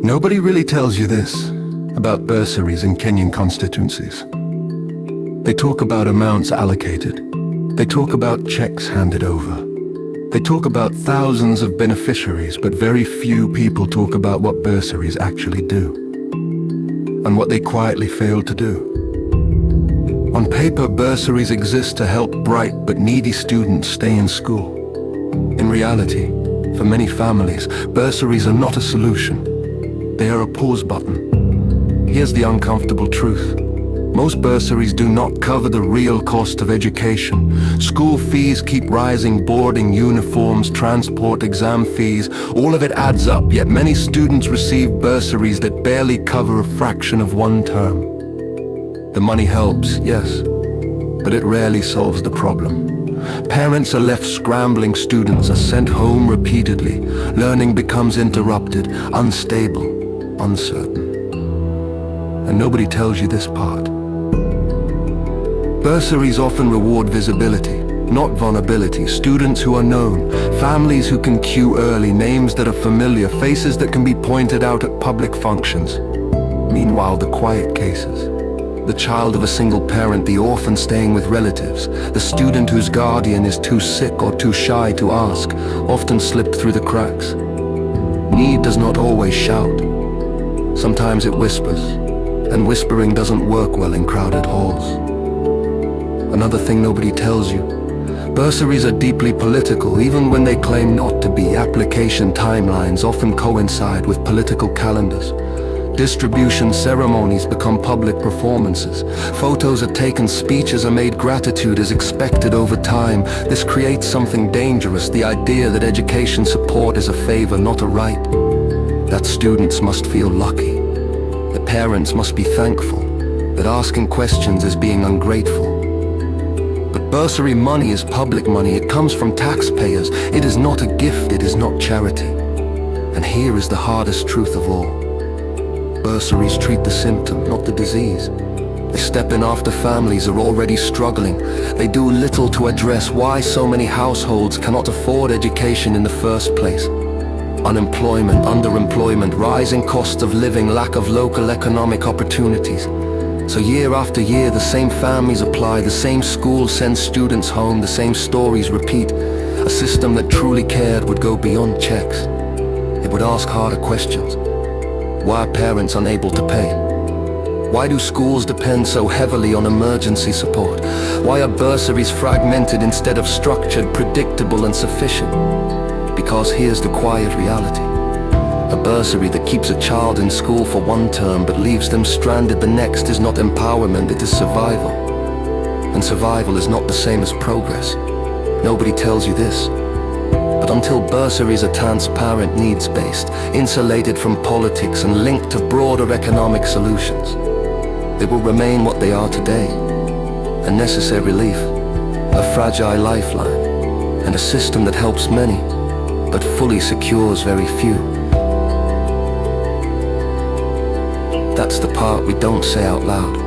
Nobody really tells you this about bursaries in Kenyan constituencies. They talk about amounts allocated. They talk about checks handed over. They talk about thousands of beneficiaries, but very few people talk about what bursaries actually do, and what they quietly fail to do. On paper, bursaries exist to help bright but needy students stay in school. In reality, for many families, bursaries are not a solution. They are a pause button. Here's the uncomfortable truth. Most bursaries do not cover the real cost of education. School fees keep rising, boarding, uniforms, transport, exam fees, all of it adds up, yet many students receive bursaries that barely cover a fraction of one term. The money helps, yes, but it rarely solves the problem. Parents are left scrambling, students are sent home repeatedly, learning becomes interrupted, unstable, uncertain. And nobody tells you this part. Bursaries often reward visibility, not vulnerability. Students who are known, families who can queue early, names that are familiar, faces that can be pointed out at public functions. Meanwhile, the quiet cases. The child of a single parent, the orphan staying with relatives, the student whose guardian is too sick or too shy to ask, often slip through the cracks. Need does not always shout. Sometimes it whispers, and whispering doesn't work well in crowded halls. Another thing nobody tells you, bursaries are deeply political, even when they claim not to be. Application timelines often coincide with political calendars. Distribution ceremonies become public performances. Photos are taken, speeches are made, gratitude is expected over time. This creates something dangerous, the idea that education support is a favor, not a right. That students must feel lucky. The parents must be thankful. That asking questions is being ungrateful. But bursary money is public money. It comes from taxpayers. It is not a gift, it is not charity. And here is the hardest truth of all. Bursaries treat the symptom, not the disease. They step in after families are already struggling. They do little to address why so many households cannot afford education in the first place. Unemployment, underemployment, rising cost of living, lack of local economic opportunities. So year after year, the same families apply, the same schools send students home, the same stories repeat. A system that truly cared would go beyond checks. It would ask harder questions. Why are parents unable to pay? Why do schools depend so heavily on emergency support? Why are bursaries fragmented instead of structured, predictable, and sufficient? Because here's the quiet reality. A bursary that keeps a child in school for one term but leaves them stranded the next is not empowerment, it is survival. And survival is not the same as progress. Nobody tells you this. But until bursaries are transparent, needs-based, insulated from politics and linked to broader economic solutions, they will remain what they are today. A necessary relief, a fragile lifeline, and a system that helps many, but fully secures very few. That's the part we don't say out loud.